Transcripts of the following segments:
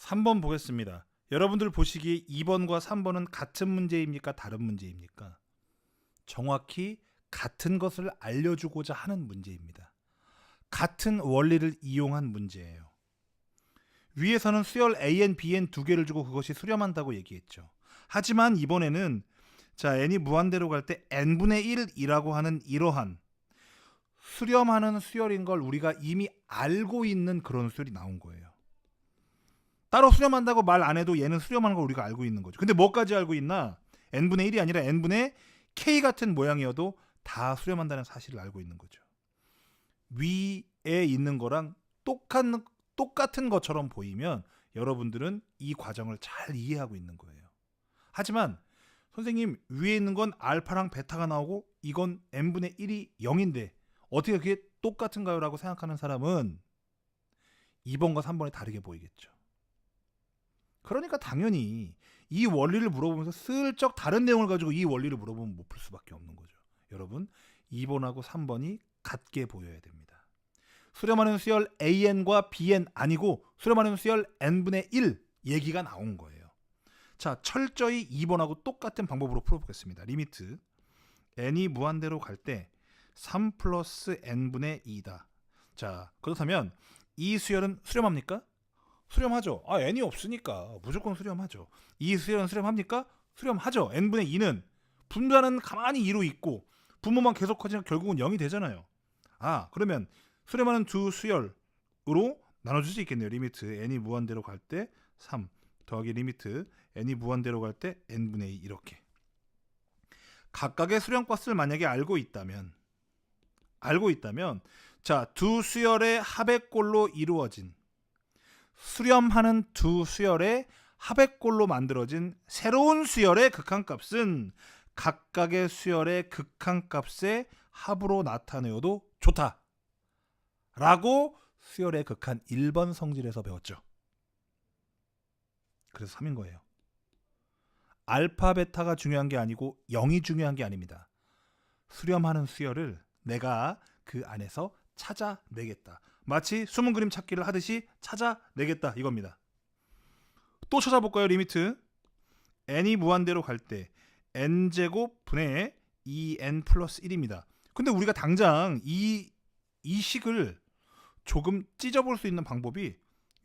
3번 보겠습니다. 여러분들 보시기에 2번과 3번은 같은 문제입니까? 다른 문제입니까? 정확히 같은 것을 알려주고자 하는 문제입니다. 같은 원리를 이용한 문제예요. 위에서는 수열 AN, BN 두 개를 주고 그것이 수렴한다고 얘기했죠. 하지만 이번에는 n이 무한대로 갈 때 n분의 1이라고 하는 이러한 수렴하는 수열인 걸 우리가 이미 알고 있는 그런 수열이 나온 거예요. 따로 수렴한다고 말 안 해도 얘는 수렴하는 걸 우리가 알고 있는 거죠. 근데 뭐까지 알고 있나? n분의 1이 아니라 n분의 k 같은 모양이어도 다 수렴한다는 사실을 알고 있는 거죠. 위에 있는 거랑 똑같은 것처럼 보이면 여러분들은 이 과정을 잘 이해하고 있는 거예요. 하지만 선생님, 위에 있는 건 알파랑 베타가 나오고 이건 n분의 1이 0인데 어떻게 그게 똑같은가요? 라고 생각하는 사람은 2번과 3번이 다르게 보이겠죠. 그러니까 당연히 이 원리를 물어보면서 슬쩍 다른 내용을 가지고 이 원리를 물어보면 못 풀 수밖에 없는 거죠. 여러분, 2번하고 3번이 같게 보여야 됩니다. 수렴하는 수열 AN과 BN 아니고 수렴하는 수열 n분의 1 얘기가 나온 거예요. 자, 철저히 2번하고 똑같은 방법으로 풀어보겠습니다. 리미트 n이 무한대로 갈 때 3 플러스 n분의 2다. 자, 그렇다면 이 수열은 수렴합니까? 수렴하죠. n이 없으니까 무조건 수렴하죠. 이 수열은 수렴합니까? 수렴하죠. n분의 2는 분자는 가만히 2로 있고 분모만 계속 커지면 결국은 0이 되잖아요. 그러면 수렴하는 두 수열으로 나눠줄 수 있겠네요. 리미트 n이 무한대로 갈 때 3 더하기 리미트 n이 무한대로 갈 때 n분의 2 이렇게. 각각의 수렴값을 만약에 알고 있다면 자, 두 수열의 합의꼴로 이루어진 수렴하는 두 수열의 합의꼴로 만들어진 새로운 수열의 극한값은 각각의 수열의 극한값의 합으로 나타내어도 좋다 라고 수열의 극한 1번 성질에서 배웠죠. 그래서 3인 거예요. 알파 베타가 중요한 게 아니고 0이 중요한 게 아닙니다. 수렴하는 수열을 내가 그 안에서 찾아내겠다. 마치 숨은 그림 찾기를 하듯이 찾아내겠다 이겁니다. 또 찾아볼까요? 리미트 n이 무한대로 갈 때 n제곱 분의 2n 플러스 1입니다. 근데 우리가 당장 이 식을 조금 찢어볼 수 있는 방법이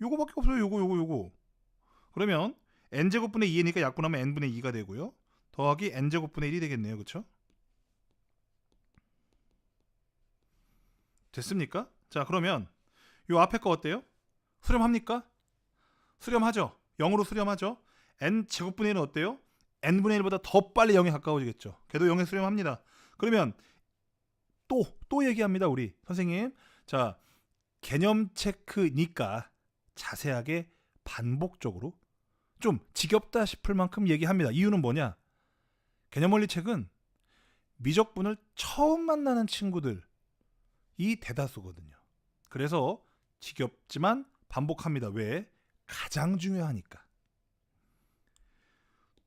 요거밖에 없어요. 요거. 그러면 n제곱 분의 2니까 약분하면 n분의 2가 되고요. 더하기 n제곱 분의 1이 되겠네요. 그렇죠? 됐습니까? 자, 그러면 요 앞에 거 어때요? 수렴합니까? 수렴하죠. 0으로 수렴하죠. n제곱분의 1은 어때요? n분의 1보다 더 빨리 0에 가까워지겠죠. 걔도 0에 수렴합니다. 그러면 또 얘기합니다. 우리 선생님. 자, 개념 체크니까 자세하게 반복적으로 좀 지겹다 싶을 만큼 얘기합니다. 이유는 뭐냐? 개념원리 책은 미적분을 처음 만나는 친구들이 대다수거든요. 그래서 지겹지만 반복합니다. 왜? 가장 중요하니까.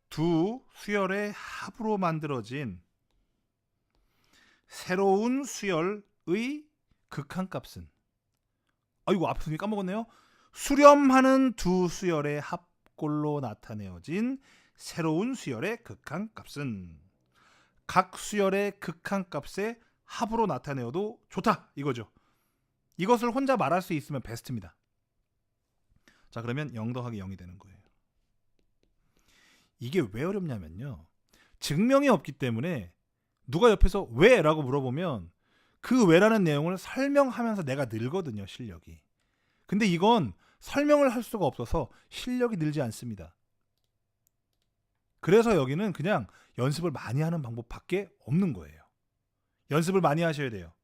두 수열의 합으로 만들어진 새로운 수열의 극한값은 이거 앞에 선생님 까먹었네요. 수렴하는 두 수열의 합골로 나타내어진 새로운 수열의 극한값은 각 수열의 극한값의 합으로 나타내어도 좋다 이거죠. 이것을 혼자 말할 수 있으면 베스트입니다. 자, 그러면 0 더하기 0이 되는 거예요. 이게 왜 어렵냐면요. 증명이 없기 때문에 누가 옆에서 왜? 라고 물어보면 그 왜라는 내용을 설명하면서 내가 늘거든요. 실력이. 근데 이건 설명을 할 수가 없어서 실력이 늘지 않습니다. 그래서 여기는 그냥 연습을 많이 하는 방법밖에 없는 거예요. 연습을 많이 하셔야 돼요.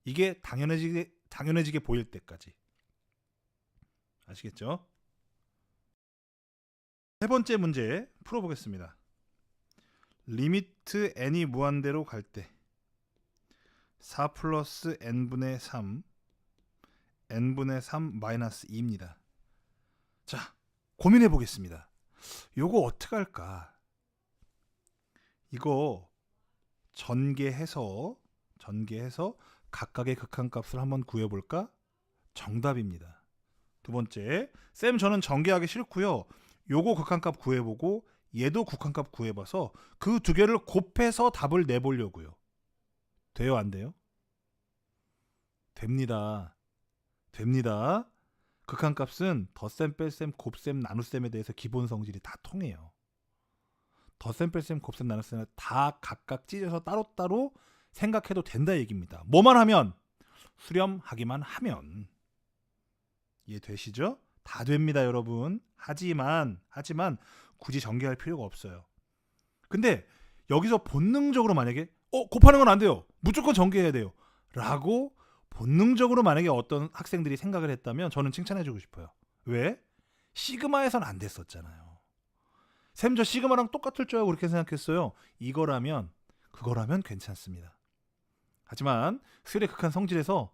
이게 당연해지게 보일 때까지. 아시겠죠? 세 번째 문제 풀어보겠습니다. 리미트 n이 무한대로 갈 때 4 플러스 n분의 3 n분의 3 마이너스 2입니다. 자, 고민해 보겠습니다. 요거 어떻게 할까? 이거 전개해서 각각의 극한값을 한번 구해볼까? 정답입니다. 두 번째, 쌤 저는 전개하기 싫고요. 요거 극한값 구해보고 얘도 극한값 구해봐서 그 두 개를 곱해서 답을 내보려고요. 돼요, 안 돼요? 됩니다. 됩니다. 극한값은 덧셈, 뺄셈, 곱셈, 나눗셈에 대해서 기본 성질이 다 통해요. 덧셈, 뺄셈, 곱셈, 나눗셈을 다 각각 찢어서 따로따로 생각해도 된다 얘기입니다. 뭐만 하면? 수렴하기만 하면. 이해되시죠? 다 됩니다, 여러분. 하지만 굳이 전개할 필요가 없어요. 근데 여기서 본능적으로 만약에 곱하는 건 안 돼요. 무조건 전개해야 돼요. 라고 본능적으로 만약에 어떤 학생들이 생각을 했다면 저는 칭찬해주고 싶어요. 왜? 시그마에선 안 됐었잖아요. 쌤 저 시그마랑 똑같을 줄 알고 그렇게 생각했어요. 그거라면 괜찮습니다. 하지만 수열의 극한 성질에서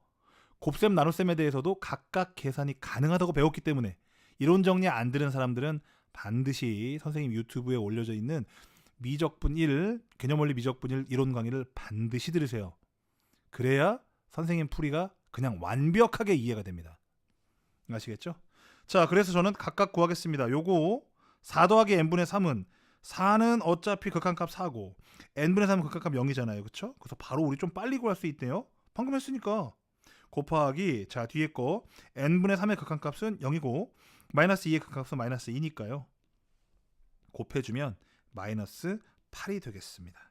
곱셈 나눗셈에 대해서도 각각 계산이 가능하다고 배웠기 때문에 이론 정리 안 들은 사람들은 반드시 선생님 유튜브에 올려져 있는 미적분 1, 개념원리 미적분 1 이론 강의를 반드시 들으세요. 그래야 선생님 풀이가 그냥 완벽하게 이해가 됩니다. 아시겠죠? 자, 그래서 저는 각각 구하겠습니다. 요거 4 더하기 n분의 3은 4는 어차피 극한값 4고 n분의 3은 극한값 0이잖아요. 그쵸? 그래서 바로 우리 좀 빨리 구할 수 있대요. 방금 했으니까. 곱하기 자 뒤에 거 n분의 3의 극한값은 0이고 마이너스 2의 극한값은 마이너스 2니까요. 곱해주면 마이너스 8이 되겠습니다.